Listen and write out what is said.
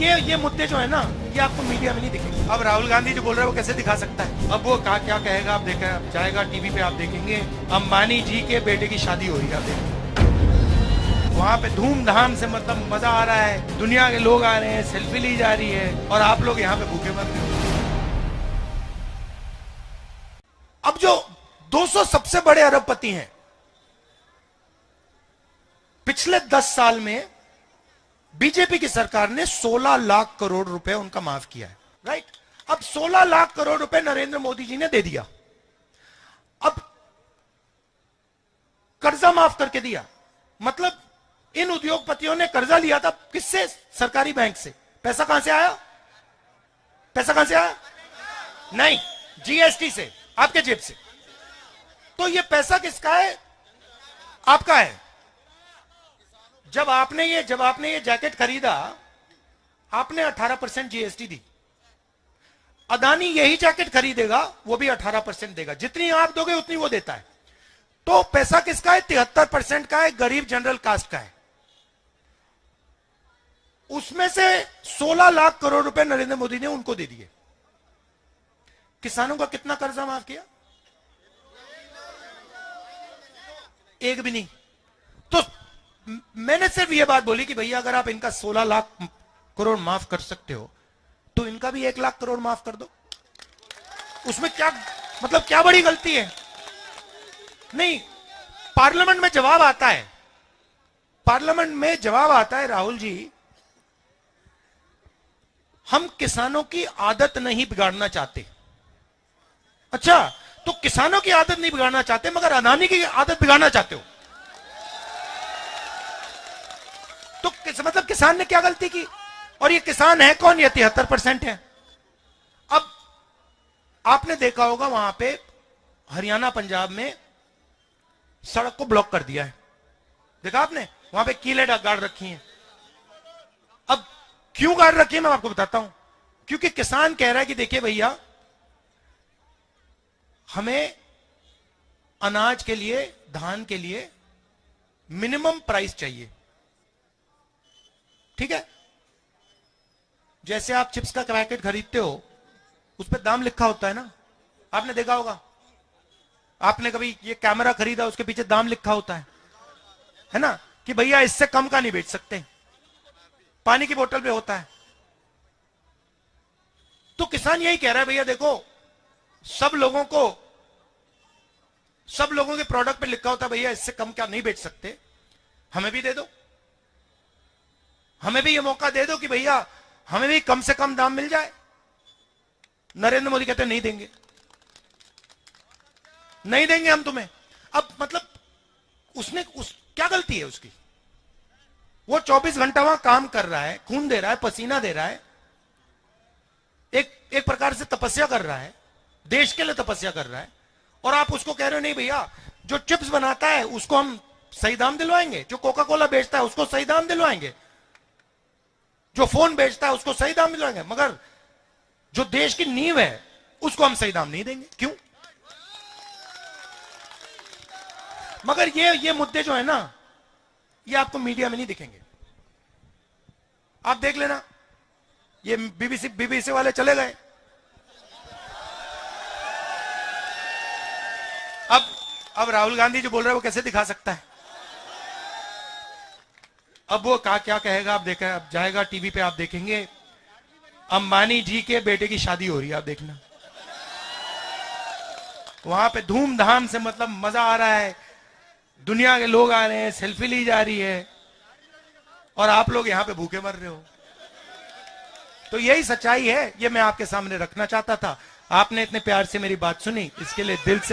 ये मुद्दे जो है ना, ये आपको मीडिया में नहीं दिखेंगे। अब राहुल गांधी जो बोल रहे हैं वो कैसे दिखा सकता है? अब वो क्या कहेगा आप देखें, अब जाएगा टीवी पे, आप देखेंगे अंबानी जी के बेटे की शादी हो रही है, आप देखेंगे वहां पे धूमधाम से, मतलब मजा आ रहा है, दुनिया के लोग आ रहे हैं, सेल्फी ली जा रही है और आप लोग यहाँ पे भूखे मर रहे हो। अब जो 200 सबसे बड़े अरबपति हैं, पिछले 10 साल में बीजेपी की सरकार ने 16 लाख करोड़ रुपए उनका माफ किया है, राइट। अब 16 लाख करोड़ रुपए नरेंद्र मोदी जी ने दे दिया। अब कर्जा माफ करके दिया, मतलब इन उद्योगपतियों ने कर्जा लिया था किससे? सरकारी बैंक से। पैसा कहां से आया? पैसा कहां से आया? नहीं, जीएसटी से, आपके जेब से। तो ये पैसा किसका है? आपका है। जब आपने ये जैकेट खरीदा, आपने 18% जीएसटी दी। अदानी यही जैकेट खरीदेगा, वो भी 18% देगा। जितनी आप दोगे उतनी वो देता है। तो पैसा किसका है? 73% का है, गरीब जनरल कास्ट का है। उसमें से 16 लाख करोड़ रुपए नरेंद्र मोदी ने उनको दे दिए। किसानों का कितना कर्जा माफ किया? एक भी नहीं। तो मैंने सिर्फ ये बात बोली कि भैया अगर आप इनका 16 लाख करोड़ माफ कर सकते हो तो इनका भी 1 लाख करोड़ माफ कर दो। उसमें क्या, मतलब क्या बड़ी गलती है? नहीं, पार्लियामेंट में जवाब आता है, पार्लियामेंट में जवाब आता है, राहुल जी हम किसानों की आदत नहीं बिगाड़ना चाहते। अच्छा, तो किसानों की आदत नहीं बिगाड़ना चाहते मगर अदानी की आदत बिगाड़ना चाहते हो। तो मतलब किसान ने क्या गलती की? और ये किसान है कौन? ये 73% है। अब आपने देखा होगा वहां पे हरियाणा पंजाब में सड़क को ब्लॉक कर दिया है, देखा आपने? वहां पे कीलें गाड़ रखी हैं। अब क्यों गाड़ रखी है मैं आपको बताता हूं। क्योंकि किसान कह रहा है कि देखिए भैया, हमें अनाज के लिए, धान के लिए मिनिमम प्राइस चाहिए, ठीक है? जैसे आप चिप्स का पैकेट खरीदते हो, उस पर दाम लिखा होता है ना, आपने देखा होगा। आपने कभी ये कैमरा खरीदा, उसके पीछे दाम लिखा होता है ना, कि भैया इससे कम का नहीं बेच सकते। पानी की बोतल पे होता है। तो किसान यही कह रहा है, भैया देखो, सब लोगों के प्रोडक्ट पे लिखा होता है भैया इससे कम क्या नहीं बेच सकते, हमें भी दे दो, हमें भी ये मौका दे दो कि भैया हमें भी कम से कम दाम मिल जाए। नरेंद्र मोदी कहते हैं नहीं देंगे, नहीं देंगे हम तुम्हें। अब मतलब क्या गलती है उसकी? वो 24 घंटा वहां काम कर रहा है, खून दे रहा है, पसीना दे रहा है, एक प्रकार से तपस्या कर रहा है, देश के लिए तपस्या कर रहा है। और आप उसको कह रहे हो नहीं भैया, जो चिप्स बनाता है उसको हम सही दाम दिलवाएंगे, जो कोका कोला बेचता है उसको सही दाम दिलवाएंगे, जो फोन बेचता है उसको सही दाम दिलवाएंगे, मगर जो देश की नींव है उसको हम सही दाम नहीं देंगे। क्यों? मगर ये मुद्दे जो है ना, ये आपको मीडिया में नहीं दिखेंगे। आप देख लेना, ये बीबीसी वाले चले गए। अब राहुल गांधी जो बोल रहे हैं वो कैसे दिखा सकता है? अब वो क्या कहेगा आप देखें, अब जाएगा टीवी पे, आप देखेंगे अंबानी जी के बेटे की शादी हो रही है, आप देखना वहां पे धूमधाम से, मतलब मजा आ रहा है, दुनिया के लोग आ रहे हैं, सेल्फी ली जा रही है और आप लोग यहां पे भूखे मर रहे हो। तो यही सच्चाई है, ये मैं आपके सामने रखना चाहता था। आपने इतने प्यार से मेरी बात सुनी, इसके लिए दिल से